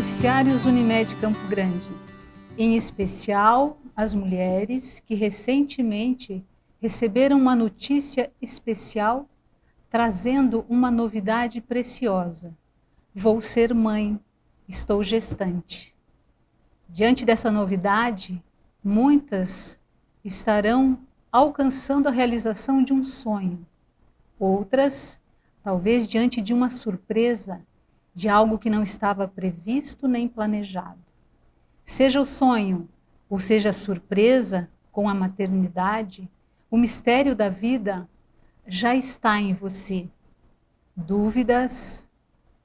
Beneficiários Unimed Campo Grande, em especial as mulheres que recentemente receberam uma notícia especial trazendo uma novidade preciosa. Vou ser mãe, estou gestante. Diante dessa novidade, muitas estarão alcançando a realização de um sonho. Outras, talvez diante de uma surpresa, de algo que não estava previsto nem planejado. Seja o sonho, ou seja a surpresa com a maternidade, o mistério da vida já está em você. Dúvidas,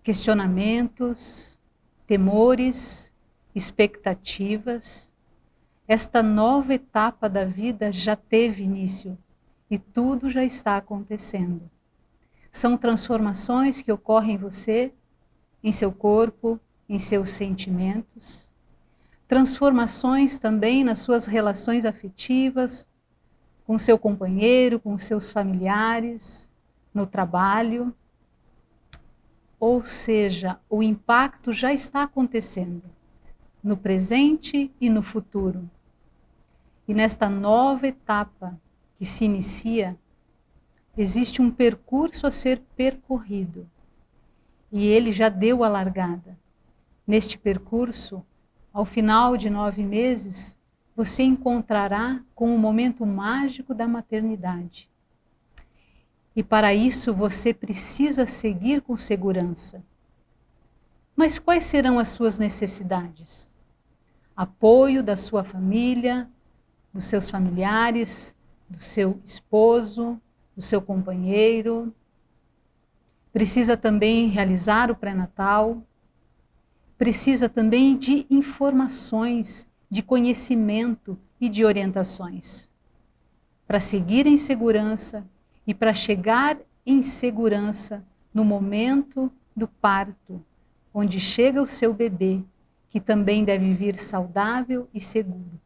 questionamentos, temores, expectativas. Esta nova etapa da vida já teve início e tudo já está acontecendo. São transformações que ocorrem em você, em seu corpo, em seus sentimentos. Transformações também nas suas relações afetivas, com seu companheiro, com seus familiares, no trabalho. Ou seja, o impacto já está acontecendo no presente e no futuro. E nesta nova etapa que se inicia, existe um percurso a ser percorrido. E ele já deu a largada. Neste percurso, ao final de 9 meses, você encontrará com o momento mágico da maternidade. E para isso você precisa seguir com segurança. Mas quais serão as suas necessidades? Apoio da sua família, dos seus familiares, do seu esposo, do seu companheiro. Precisa também realizar o pré-natal. Precisa também de informações, de conhecimento e de orientações. Para seguir em segurança e para chegar em segurança no momento do parto, onde chega o seu bebê, que também deve vir saudável e seguro.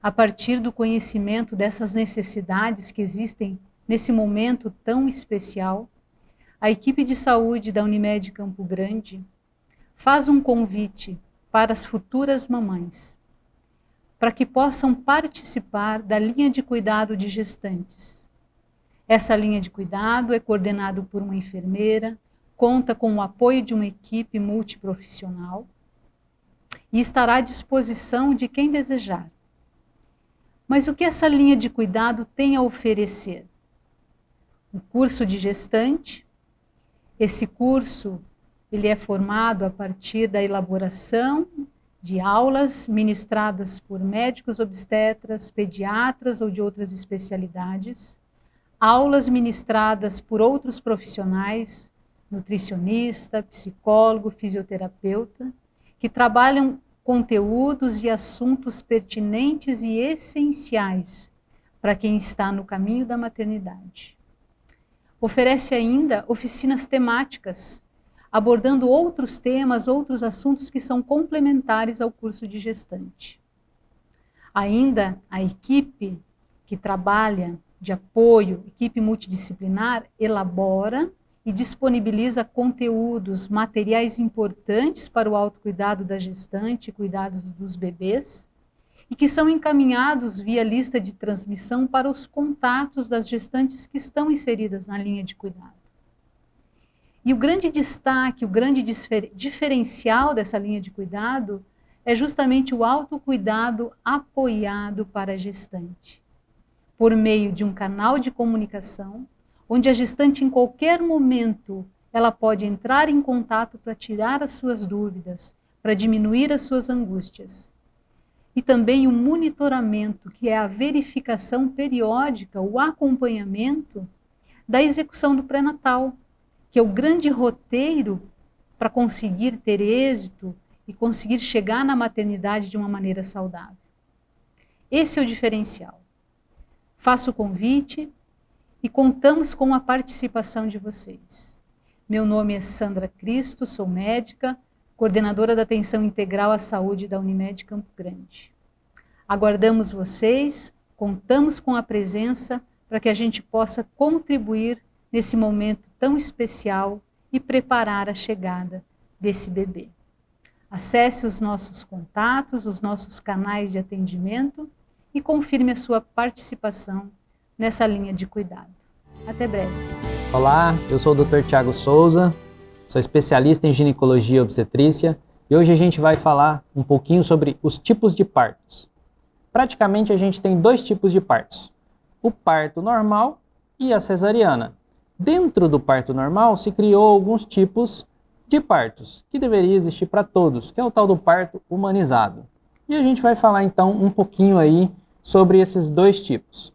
A partir do conhecimento dessas necessidades que existem nesse momento tão especial, a equipe de saúde da Unimed Campo Grande faz um convite para as futuras mamães, para que possam participar da linha de cuidado de gestantes. Essa linha de cuidado é coordenada por uma enfermeira, conta com o apoio de uma equipe multiprofissional e estará à disposição de quem desejar. Mas o que essa linha de cuidado tem a oferecer? O curso de gestante. Esse curso ele é formado a partir da elaboração de aulas ministradas por médicos obstetras, pediatras ou de outras especialidades, aulas ministradas por outros profissionais, nutricionista, psicólogo, fisioterapeuta, que trabalham conteúdos e assuntos pertinentes e essenciais para quem está no caminho da maternidade. Oferece ainda oficinas temáticas, abordando outros temas, outros assuntos que são complementares ao curso de gestante. Ainda a equipe que trabalha de apoio, equipe multidisciplinar, elabora e disponibiliza conteúdos, materiais importantes para o autocuidado da gestante e cuidado dos bebês, e que são encaminhados via lista de transmissão para os contatos das gestantes que estão inseridas na linha de cuidado. E o grande destaque, o grande diferencial dessa linha de cuidado é justamente o autocuidado apoiado para a gestante, por meio de um canal de comunicação, onde a gestante em qualquer momento ela pode entrar em contato para tirar as suas dúvidas, para diminuir as suas angústias. E também o monitoramento, que é a verificação periódica, o acompanhamento da execução do pré-natal, que é o grande roteiro para conseguir ter êxito e conseguir chegar na maternidade de uma maneira saudável. Esse é o diferencial. Faço o convite e contamos com a participação de vocês. Meu nome é Sandra Cristo, sou médica, coordenadora da Atenção Integral à Saúde da Unimed Campo Grande. Aguardamos vocês, contamos com a presença para que a gente possa contribuir nesse momento tão especial e preparar a chegada desse bebê. Acesse os nossos contatos, os nossos canais de atendimento e confirme a sua participação nessa linha de cuidado. Até breve. Olá, eu sou o Dr. Tiago Souza, sou especialista em ginecologia e obstetrícia e hoje a gente vai falar um pouquinho sobre os tipos de partos. Praticamente a gente tem dois tipos de partos, o parto normal e a cesariana. Dentro do parto normal se criou alguns tipos de partos que deveria existir para todos, que é o tal do parto humanizado. E a gente vai falar então um pouquinho aí sobre esses dois tipos.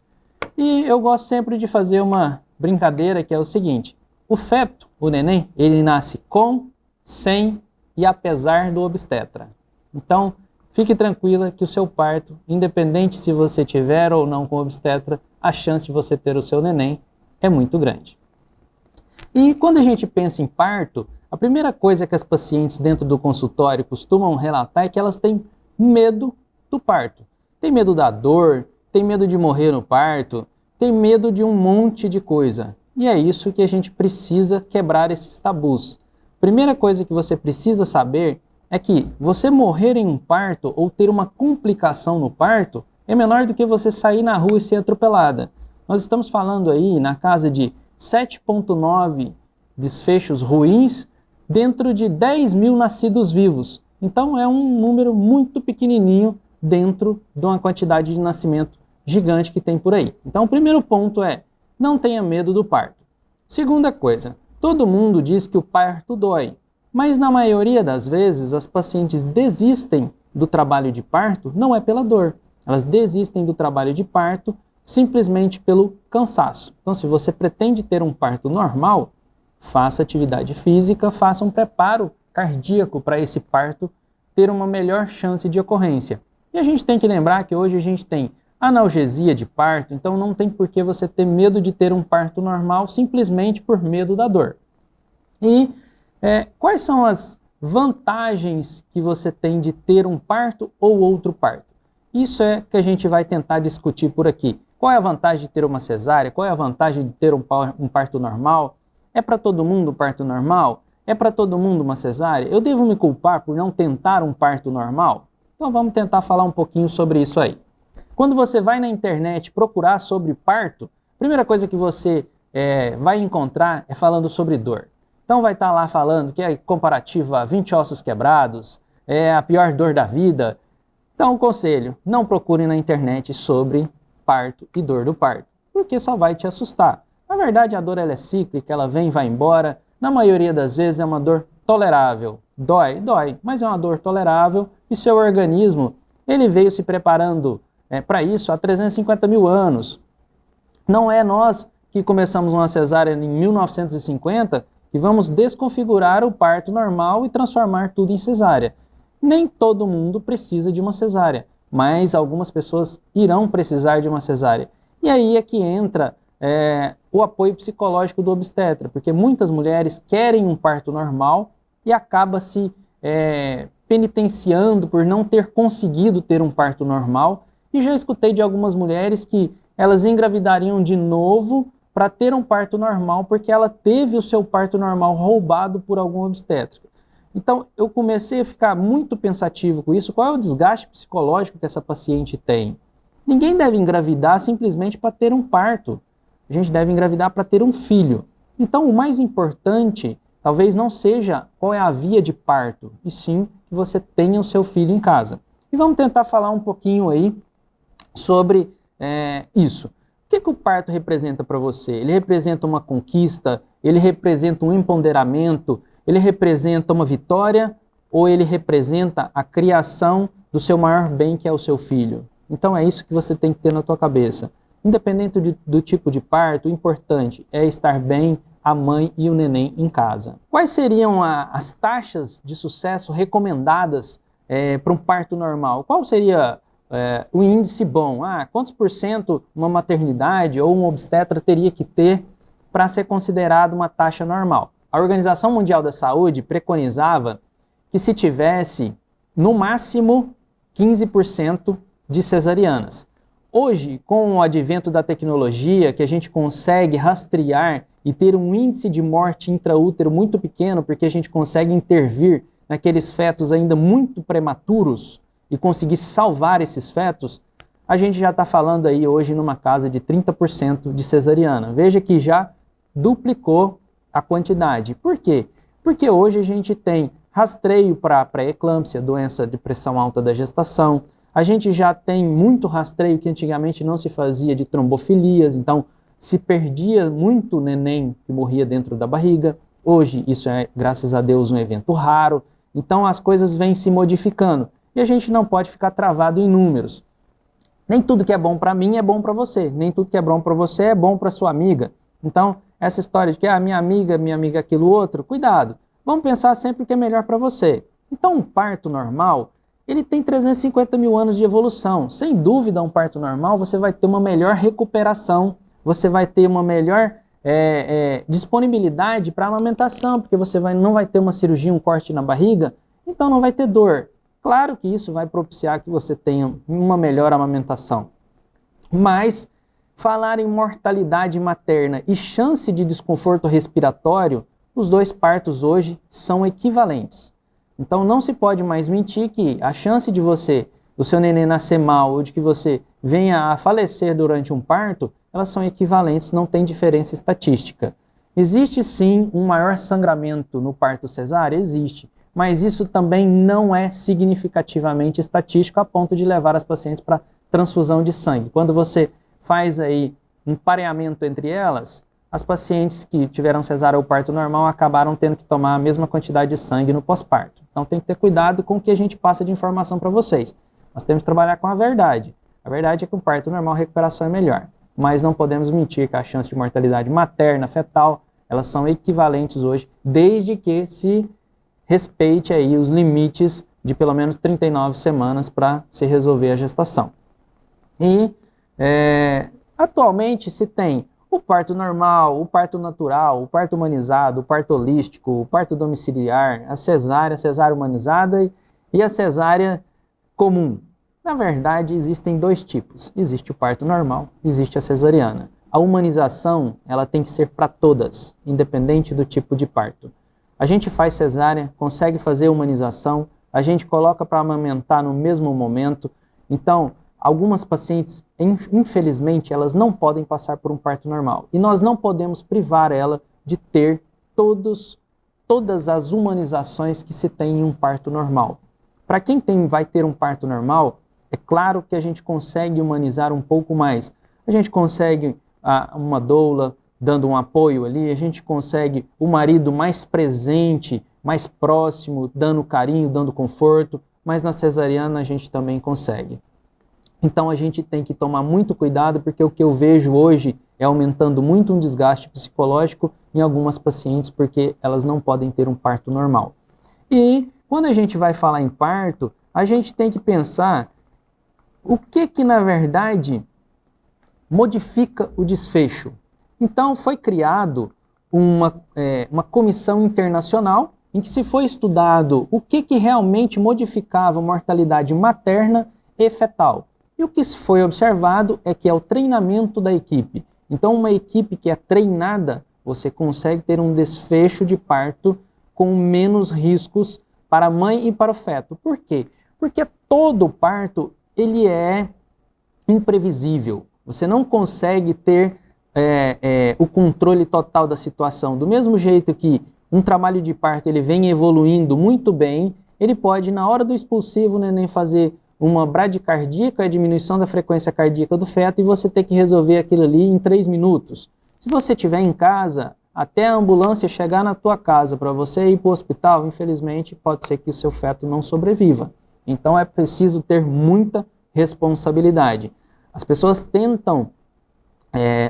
E eu gosto sempre de fazer uma brincadeira que é o seguinte: o feto, o neném, ele nasce com, sem e apesar do obstetra. Então, fique tranquila que o seu parto, independente se você tiver ou não com obstetra, a chance de você ter o seu neném é muito grande. E quando a gente pensa em parto, a primeira coisa que as pacientes dentro do consultório costumam relatar é que elas têm medo do parto. Tem medo da dor, tem medo de morrer no parto, tem medo de um monte de coisa. E é isso que a gente precisa quebrar esses tabus. Primeira coisa que você precisa saber é que você morrer em um parto ou ter uma complicação no parto é menor do que você sair na rua e ser atropelada. Nós estamos falando aí na casa de 7,9 desfechos ruins dentro de 10 mil nascidos vivos. Então é um número muito pequenininho dentro de uma quantidade de nascimento gigante que tem por aí. Então o primeiro ponto é, não tenha medo do parto. Segunda coisa, todo mundo diz que o parto dói, mas na maioria das vezes as pacientes desistem do trabalho de parto não é pela dor, elas desistem do trabalho de parto simplesmente pelo cansaço. Então se você pretende ter um parto normal, faça atividade física, faça um preparo cardíaco para esse parto ter uma melhor chance de ocorrência. E a gente tem que lembrar que hoje a gente tem analgesia de parto, então não tem por que você ter medo de ter um parto normal simplesmente por medo da dor. E quais são as vantagens que você tem de ter um parto ou outro parto? Isso é que a gente vai tentar discutir por aqui. Qual é a vantagem de ter uma cesárea? Qual é a vantagem de ter um parto normal? É para todo mundo um parto normal? É para todo mundo uma cesárea? Eu devo me culpar por não tentar um parto normal? Então vamos tentar falar um pouquinho sobre isso aí. Quando você vai na internet procurar sobre parto, a primeira coisa que você vai encontrar é falando sobre dor. Então vai estar lá falando que é comparativo a 20 ossos quebrados, é a pior dor da vida. Então, conselho, não procure na internet sobre parto e dor do parto, porque só vai te assustar. Na verdade, a dor ela é cíclica, ela vem e vai embora. Na maioria das vezes é uma dor tolerável. Dói, mas é uma dor tolerável e seu organismo ele veio se preparando para isso há 350 mil anos. Não é nós que começamos uma cesárea em 1950 que vamos desconfigurar o parto normal e transformar tudo em cesárea. Nem todo mundo precisa de uma cesárea, mas algumas pessoas irão precisar de uma cesárea. E aí é que entra o apoio psicológico do obstetra, porque muitas mulheres querem um parto normal e acaba se penitenciando por não ter conseguido ter um parto normal. E já escutei de algumas mulheres que elas engravidariam de novo para ter um parto normal porque ela teve o seu parto normal roubado por algum obstetra. Então eu comecei a ficar muito pensativo com isso. Qual é o desgaste psicológico que essa paciente tem? Ninguém deve engravidar simplesmente para ter um parto. A gente deve engravidar para ter um filho. Então o mais importante talvez não seja qual é a via de parto, e sim que você tenha o seu filho em casa. E vamos tentar falar um pouquinho aí sobre isso. O que o parto representa para você? Ele representa uma conquista? Ele representa um empoderamento? Ele representa uma vitória? Ou ele representa a criação do seu maior bem, que é o seu filho? Então é isso que você tem que ter na tua cabeça. Independente do tipo de parto, o importante é estar bem, a mãe e o neném em casa. Quais seriam as taxas de sucesso recomendadas para um parto normal? Qual seria o índice bom? Quantos por cento uma maternidade ou um obstetra teria que ter para ser considerado uma taxa normal? A Organização Mundial da Saúde preconizava que se tivesse, no máximo, 15% de cesarianas. Hoje, com o advento da tecnologia, que a gente consegue rastrear e ter um índice de morte intraútero muito pequeno, porque a gente consegue intervir naqueles fetos ainda muito prematuros e conseguisse salvar esses fetos, a gente já está falando aí hoje numa casa de 30% de cesariana. Veja que já duplicou a quantidade. Por quê? Porque hoje a gente tem rastreio para pré-eclâmpsia, doença de pressão alta da gestação. A gente já tem muito rastreio que antigamente não se fazia de trombofilias, então se perdia muito neném que morria dentro da barriga. Hoje isso é, graças a Deus, um evento raro. Então as coisas vêm se modificando e a gente não pode ficar travado em números. Nem tudo que é bom para mim é bom para você, nem tudo que é bom para você é bom para sua amiga. Então, essa história de que minha amiga aquilo outro, cuidado. Vamos pensar sempre o que é melhor para você. Então, um parto normal, ele tem 350 mil anos de evolução. Sem dúvida, um parto normal, você vai ter uma melhor recuperação, você vai ter uma melhor disponibilidade para amamentação, porque você não vai ter uma cirurgia, um corte na barriga, então não vai ter dor. Claro que isso vai propiciar que você tenha uma melhor amamentação. Mas falar em mortalidade materna e chance de desconforto respiratório, os dois partos hoje são equivalentes. Então não se pode mais mentir que a chance de o seu neném nascer mal ou de que você venha a falecer durante um parto, elas são equivalentes, não tem diferença estatística. Existe sim um maior sangramento no parto cesárea? Existe. Mas isso também não é significativamente estatístico a ponto de levar as pacientes para transfusão de sangue. Quando você faz aí um pareamento entre elas, as pacientes que tiveram cesárea ou parto normal acabaram tendo que tomar a mesma quantidade de sangue no pós-parto. Então tem que ter cuidado com o que a gente passa de informação para vocês. Nós temos que trabalhar com a verdade. A verdade é que o parto normal, a recuperação é melhor. Mas não podemos mentir que a chance de mortalidade materna, fetal, elas são equivalentes hoje, desde que se respeite aí os limites de pelo menos 39 semanas para se resolver a gestação. E atualmente se tem o parto normal, o parto natural, o parto humanizado, o parto holístico, o parto domiciliar, a cesárea humanizada e a cesárea comum. Na verdade, existem dois tipos. Existe o parto normal, existe a cesariana. A humanização, ela tem que ser para todas, independente do tipo de parto. A gente faz cesárea, consegue fazer humanização, a gente coloca para amamentar no mesmo momento. Então, algumas pacientes, infelizmente, elas não podem passar por um parto normal. E nós não podemos privar ela de ter todas as humanizações que se tem em um parto normal. Para quem vai ter um parto normal, é claro que a gente consegue humanizar um pouco mais. A gente consegue uma doula dando um apoio ali, a gente consegue o marido mais presente, mais próximo, dando carinho, dando conforto, mas na cesariana a gente também consegue. Então a gente tem que tomar muito cuidado, porque o que eu vejo hoje é aumentando muito um desgaste psicológico em algumas pacientes, porque elas não podem ter um parto normal. E quando a gente vai falar em parto, a gente tem que pensar o que na verdade modifica o desfecho. Então foi criado uma comissão internacional em que se foi estudado o que realmente modificava a mortalidade materna e fetal. E o que foi observado é que é o treinamento da equipe. Então uma equipe que é treinada, você consegue ter um desfecho de parto com menos riscos para a mãe e para o feto. Por quê? Porque todo parto ele é imprevisível. Você não consegue ter o controle total da situação. Do mesmo jeito que um trabalho de parto ele vem evoluindo muito bem, ele pode, na hora do expulsivo, o neném fazer uma bradicardia, a diminuição da frequência cardíaca do feto, e você ter que resolver aquilo ali em 3 minutos. Se você estiver em casa, até a ambulância chegar na tua casa para você ir para o hospital, infelizmente, pode ser que o seu feto não sobreviva. Então é preciso ter muita responsabilidade. As pessoas tentam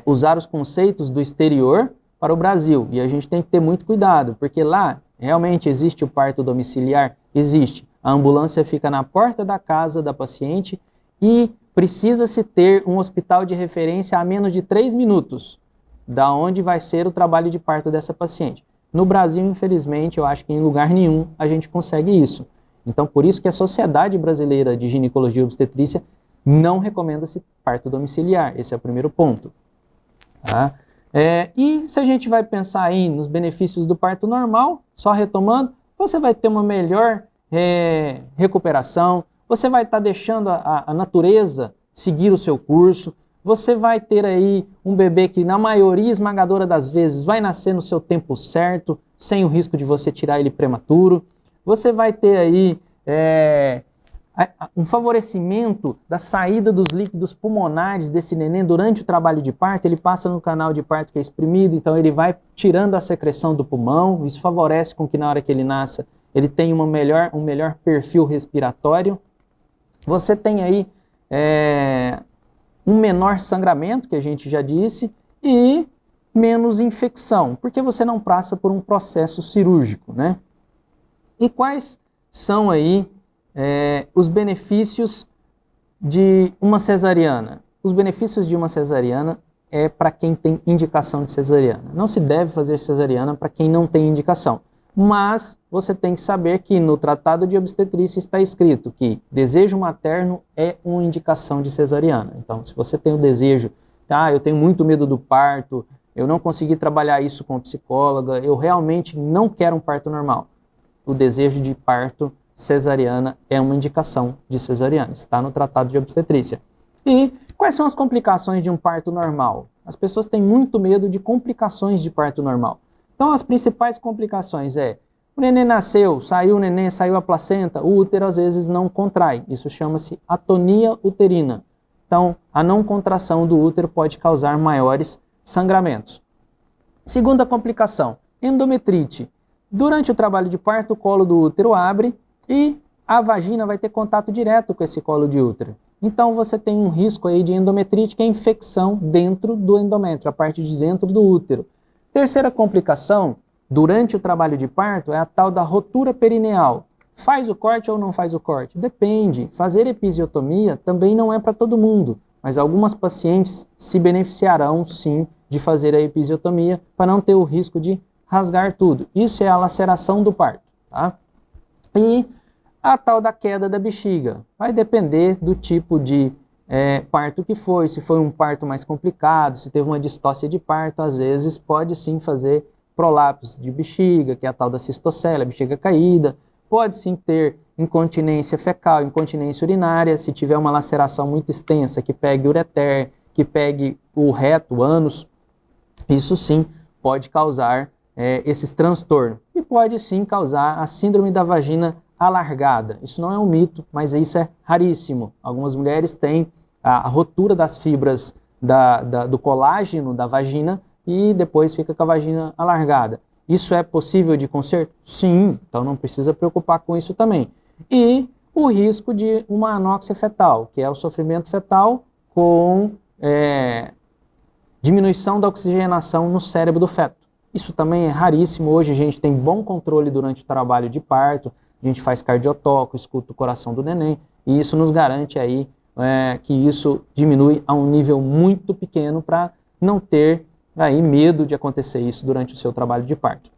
usar os conceitos do exterior para o Brasil, e a gente tem que ter muito cuidado, porque lá realmente existe o parto domiciliar, existe. A ambulância fica na porta da casa da paciente e precisa-se ter um hospital de referência a menos de 3 minutos da onde vai ser o trabalho de parto dessa paciente. No Brasil, infelizmente, eu acho que em lugar nenhum a gente consegue isso. Então, por isso que a Sociedade Brasileira de Ginecologia e Obstetrícia não recomenda-se parto domiciliar. Esse é o primeiro ponto. Tá? E se a gente vai pensar aí nos benefícios do parto normal, só retomando, você vai ter uma melhor recuperação, você vai estar deixando a natureza seguir o seu curso, você vai ter aí um bebê que na maioria esmagadora das vezes vai nascer no seu tempo certo, sem o risco de você tirar ele prematuro, você vai ter aí um favorecimento da saída dos líquidos pulmonares desse neném durante o trabalho de parto. Ele passa no canal de parto que é exprimido, então ele vai tirando a secreção do pulmão, isso favorece com que na hora que ele nasça ele tenha um melhor perfil respiratório. Você tem aí um menor sangramento, que a gente já disse, e menos infecção, porque você não passa por um processo cirúrgico, né? E quais são aí os benefícios de uma cesariana? Os benefícios de uma cesariana é para quem tem indicação de cesariana. Não se deve fazer cesariana para quem não tem indicação. Mas você tem que saber que no Tratado de Obstetrícia está escrito que desejo materno é uma indicação de cesariana. Então, se você tem o desejo, eu tenho muito medo do parto, eu não consegui trabalhar isso com psicóloga, eu realmente não quero um parto normal. O desejo de parto cesariana é uma indicação de cesariana, está no Tratado de Obstetrícia. E quais são as complicações de um parto normal? As pessoas têm muito medo de complicações de parto normal. Então, as principais complicações o neném nasceu, saiu o neném, saiu a placenta, o útero às vezes não contrai. Isso chama-se atonia uterina. Então, a não contração do útero pode causar maiores sangramentos. Segunda complicação, endometrite. Durante o trabalho de parto, o colo do útero abre e a vagina vai ter contato direto com esse colo de útero. Então, você tem um risco aí de endometrite, que é infecção dentro do endométrio, a parte de dentro do útero. Terceira complicação, durante o trabalho de parto, é a tal da rotura perineal. Faz o corte ou não faz o corte? Depende. Fazer episiotomia também não é para todo mundo, mas algumas pacientes se beneficiarão, sim, de fazer a episiotomia para não ter o risco de rasgar tudo. Isso é a laceração do parto, tá? E a tal da queda da bexiga. Vai depender do tipo de parto que foi, se foi um parto mais complicado, se teve uma distócia de parto, às vezes pode sim fazer prolapso de bexiga, que é a tal da cistocele, a bexiga caída, pode sim ter incontinência fecal, incontinência urinária, se tiver uma laceração muito extensa, que pegue ureter, que pegue o reto, o ânus, isso sim pode causar esses transtornos. E pode sim causar a síndrome da vagina alargada. Isso não é um mito, mas isso é raríssimo. Algumas mulheres têm a rotura das fibras do colágeno da vagina e depois fica com a vagina alargada. Isso é possível de conserto? Sim, então não precisa preocupar com isso também. E o risco de uma anóxia fetal, que é o sofrimento fetal com diminuição da oxigenação no cérebro do feto. Isso também é raríssimo. Hoje a gente tem bom controle durante o trabalho de parto, a gente faz cardiotoco, escuta o coração do neném, e isso nos garante aí que isso diminui a um nível muito pequeno para não ter aí medo de acontecer isso durante o seu trabalho de parto.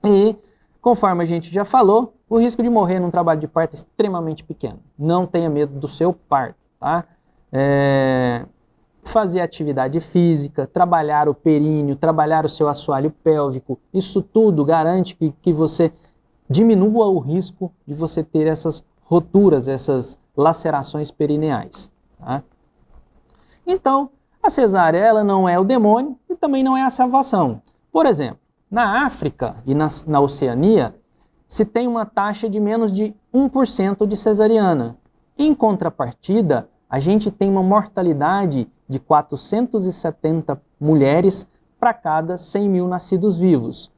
E, conforme a gente já falou, o risco de morrer num trabalho de parto é extremamente pequeno. Não tenha medo do seu parto, tá? Fazer atividade física, trabalhar o períneo, trabalhar o seu assoalho pélvico, isso tudo garante que você diminua o risco de você ter essas roturas, essas lacerações perineais. Tá? Então, a cesárea ela não é o demônio e também não é a salvação. Por exemplo, na África e na Oceania, se tem uma taxa de menos de 1% de cesariana. Em contrapartida, a gente tem uma mortalidade de 470 mulheres para cada 100 mil nascidos vivos.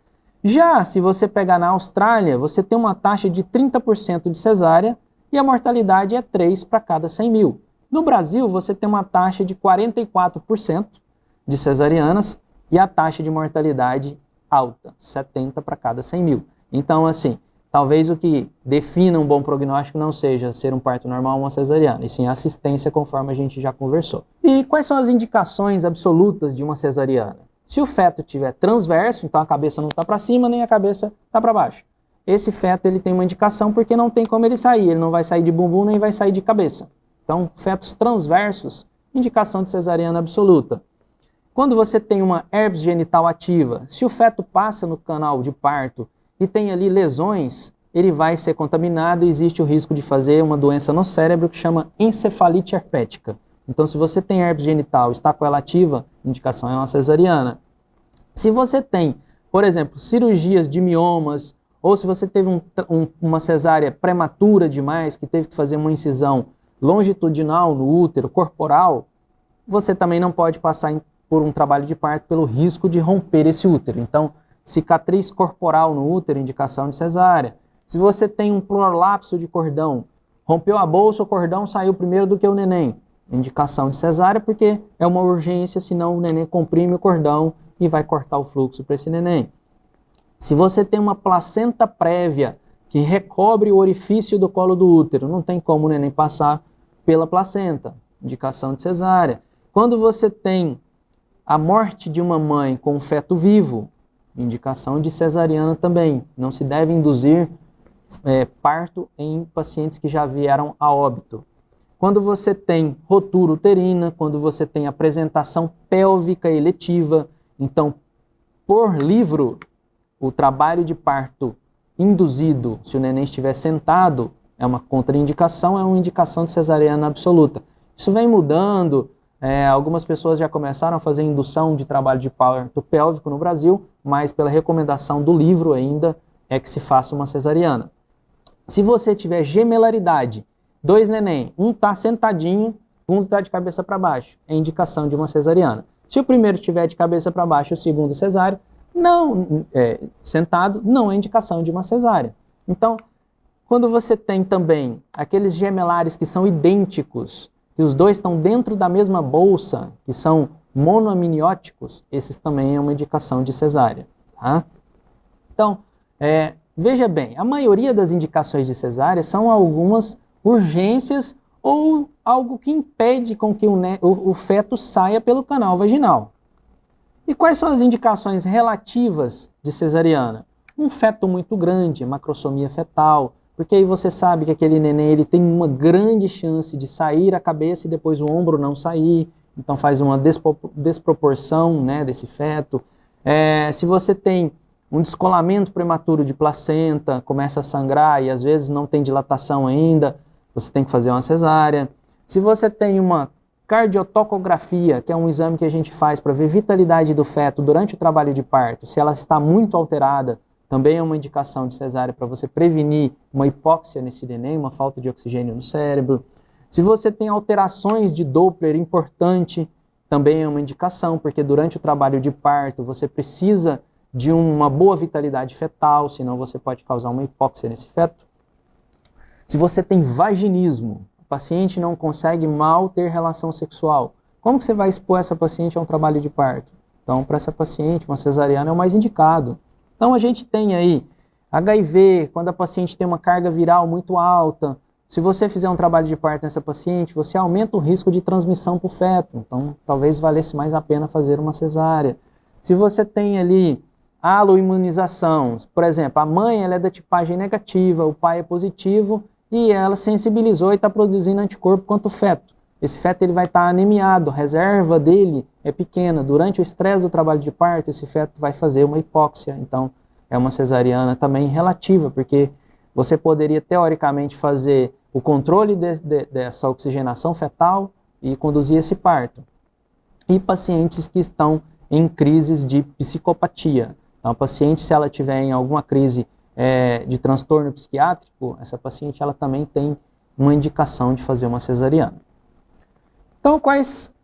Já se você pegar na Austrália, você tem uma taxa de 30% de cesárea e a mortalidade é 3 para cada 100 mil. No Brasil, você tem uma taxa de 44% de cesarianas e a taxa de mortalidade alta, 70 para cada 100 mil. Então, assim, talvez o que defina um bom prognóstico não seja ser um parto normal ou uma cesariana, e sim a assistência, conforme a gente já conversou. E quais são as indicações absolutas de uma cesariana? Se o feto estiver transverso, então a cabeça não está para cima nem a cabeça está para baixo. Esse feto ele tem uma indicação porque não tem como ele sair. Ele não vai sair de bumbum nem vai sair de cabeça. Então, fetos transversos, indicação de cesariana absoluta. Quando você tem uma herpes genital ativa, se o feto passa no canal de parto e tem ali lesões, ele vai ser contaminado e existe o risco de fazer uma doença no cérebro que chama encefalite herpética. Então, se você tem herpes genital, está com ela ativa, a indicação é uma cesariana. Se você tem, por exemplo, cirurgias de miomas, ou se você teve uma cesárea prematura demais, que teve que fazer uma incisão longitudinal no útero, corporal, você também não pode passar por um trabalho de parto pelo risco de romper esse útero. Então, cicatriz corporal no útero, indicação de cesárea. Se você tem um prolapso de cordão, rompeu a bolsa, o cordão saiu primeiro do que o neném, indicação de cesárea, porque é uma urgência, senão o neném comprime o cordão e vai cortar o fluxo para esse neném. Se você tem uma placenta prévia que recobre o orifício do colo do útero, não tem como o neném passar pela placenta, indicação de cesárea. Quando você tem a morte de uma mãe com um feto vivo, indicação de cesariana também. Não se deve induzir parto em pacientes que já vieram a óbito. Quando você tem rotura uterina, quando você tem apresentação pélvica eletiva, então, por livro, o trabalho de parto induzido, se o neném estiver sentado, é uma contraindicação, é uma indicação de cesariana absoluta. Isso vem mudando, algumas pessoas já começaram a fazer indução de trabalho de parto pélvico no Brasil, mas pela recomendação do livro ainda é que se faça uma cesariana. Se você tiver gemelaridade, 2 neném, um está sentadinho, um está de cabeça para baixo, é indicação de uma cesariana. Se o primeiro estiver de cabeça para baixo e o segundo cesáreo, sentado, não é indicação de uma cesárea. Então, quando você tem também aqueles gemelares que são idênticos, que os dois estão dentro da mesma bolsa, que são monoamnióticos, esses também é uma indicação de cesárea. Tá? Então, veja bem, a maioria das indicações de cesárea são algumas urgências ou algo que impede com que o feto saia pelo canal vaginal. E quais são as indicações relativas de cesariana? Um feto muito grande, macrosomia fetal, porque aí você sabe que aquele neném ele tem uma grande chance de sair a cabeça e depois o ombro não sair, então faz uma desproporção, né, desse feto. Se você tem um descolamento prematuro de placenta, começa a sangrar e às vezes não tem dilatação ainda, você tem que fazer uma cesárea. Se você tem uma cardiotocografia, que é um exame que a gente faz para ver vitalidade do feto durante o trabalho de parto, se ela está muito alterada, também é uma indicação de cesárea para você prevenir uma hipóxia nesse neném, uma falta de oxigênio no cérebro. Se você tem alterações de Doppler importante, também é uma indicação, porque durante o trabalho de parto você precisa de uma boa vitalidade fetal, senão você pode causar uma hipóxia nesse feto. Se você tem vaginismo, o paciente não consegue mal ter relação sexual, como que você vai expor essa paciente a um trabalho de parto? Então, para essa paciente, uma cesariana é o mais indicado. Então, a gente tem aí HIV, quando a paciente tem uma carga viral muito alta. Se você fizer um trabalho de parto nessa paciente, você aumenta o risco de transmissão para o feto. Então, talvez valesse mais a pena fazer uma cesárea. Se você tem ali aloimunização, por exemplo, a mãe ela é da tipagem negativa, o pai é positivo e ela sensibilizou e está produzindo anticorpo contra o feto. Esse feto ele vai estar anemiado, a reserva dele é pequena. Durante o estresse do trabalho de parto, esse feto vai fazer uma hipóxia. Então, é uma cesariana também relativa, porque você poderia, teoricamente, fazer o controle dessa oxigenação fetal e conduzir esse parto. E pacientes que estão em crises de psicopatia. Então, a paciente, se ela tiver em alguma crise de transtorno psiquiátrico, essa paciente ela também tem uma indicação de fazer uma cesariana. Então, quais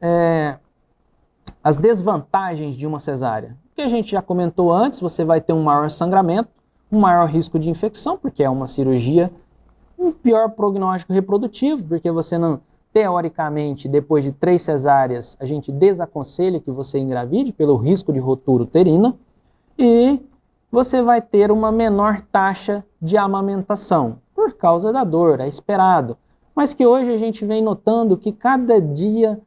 as desvantagens de uma cesárea? O que a gente já comentou antes, você vai ter um maior sangramento, um maior risco de infecção, porque é uma cirurgia, um pior prognóstico reprodutivo, porque você não, teoricamente, depois de 3 cesáreas, a gente desaconselha que você engravide pelo risco de rotura uterina, e você vai ter uma menor taxa de amamentação, por causa da dor, é esperado. Mas que hoje a gente vem notando que cada dia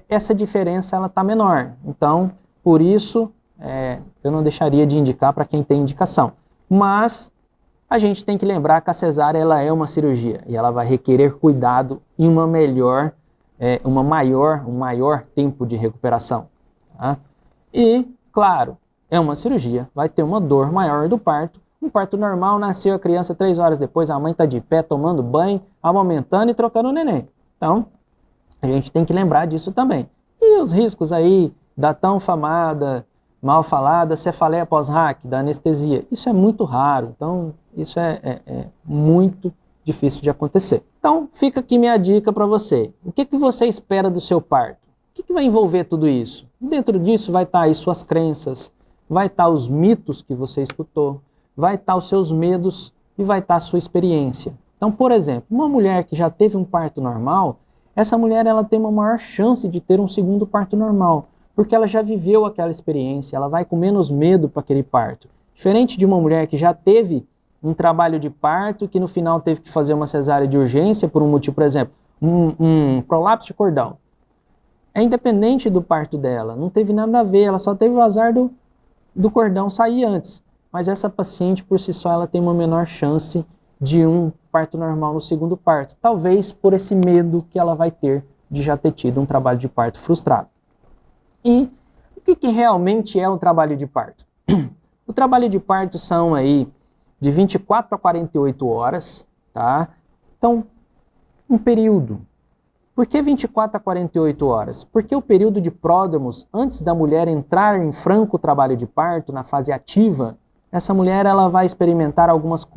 essa diferença ela está menor. Então, por isso, eu não deixaria de indicar para quem tem indicação. Mas a gente tem que lembrar que a cesárea ela é uma cirurgia e ela vai requerer cuidado e um maior tempo de recuperação. Tá? E, claro, é uma cirurgia, vai ter uma dor maior do parto, Um parto normal, nasceu a criança 3 horas depois, a mãe está de pé, tomando banho, amamentando e trocando o neném. Então, a gente tem que lembrar disso também. E os riscos aí da tão famada, mal falada cefaleia pós-RAC, da anestesia, isso é muito raro, então isso é muito difícil de acontecer. Então, fica aqui minha dica para você. O que você espera do seu parto? O que vai envolver tudo isso? Dentro disso vai estar aí suas crenças, vai estar os mitos que você escutou, vai estar os seus medos e vai estar a sua experiência. Então, por exemplo, uma mulher que já teve um parto normal, essa mulher ela tem uma maior chance de ter um segundo parto normal, porque ela já viveu aquela experiência, ela vai com menos medo para aquele parto. Diferente de uma mulher que já teve um trabalho de parto, que no final teve que fazer uma cesárea de urgência por um motivo, por exemplo, um prolapso de cordão. É independente do parto dela, não teve nada a ver, ela só teve o azar do cordão sair antes. Mas essa paciente, por si só, ela tem uma menor chance de um parto normal no segundo parto. Talvez por esse medo que ela vai ter de já ter tido um trabalho de parto frustrado. E o que realmente é um trabalho de parto? O trabalho de parto são aí de 24 a 48 horas, tá? Então, um período. Por que 24 a 48 horas? Porque o período de pródromos, antes da mulher entrar em franco trabalho de parto, na fase ativa, essa mulher ela vai experimentar algumas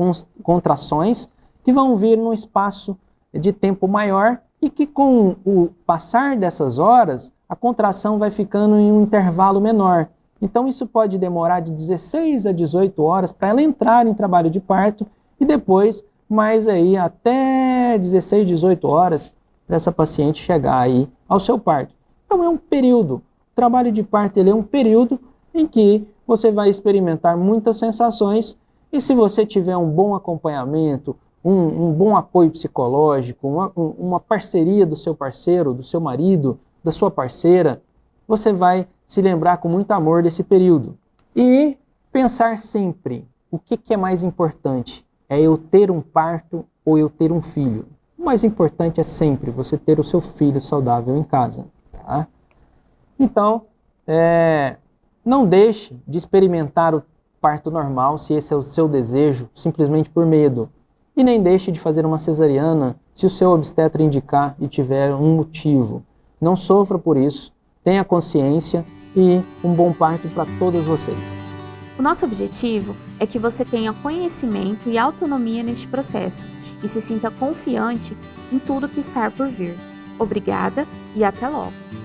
contrações que vão vir num espaço de tempo maior e que com o passar dessas horas, a contração vai ficando em um intervalo menor. Então isso pode demorar de 16 a 18 horas para ela entrar em trabalho de parto e depois mais aí até 16, 18 horas para essa paciente chegar aí ao seu parto. Então é um período. O trabalho de parto ele é um período em que você vai experimentar muitas sensações e se você tiver um bom acompanhamento, um bom apoio psicológico, uma parceria do seu parceiro, do seu marido, da sua parceira, você vai se lembrar com muito amor desse período. E pensar sempre, o que é mais importante? É eu ter um parto ou eu ter um filho? O mais importante é sempre você ter o seu filho saudável em casa. Tá? Então, não deixe de experimentar o parto normal, se esse é o seu desejo, simplesmente por medo. E nem deixe de fazer uma cesariana se o seu obstetra indicar e tiver um motivo. Não sofra por isso, tenha consciência e um bom parto para todas vocês. O nosso objetivo é que você tenha conhecimento e autonomia neste processo e se sinta confiante em tudo que está por vir. Obrigada e até logo!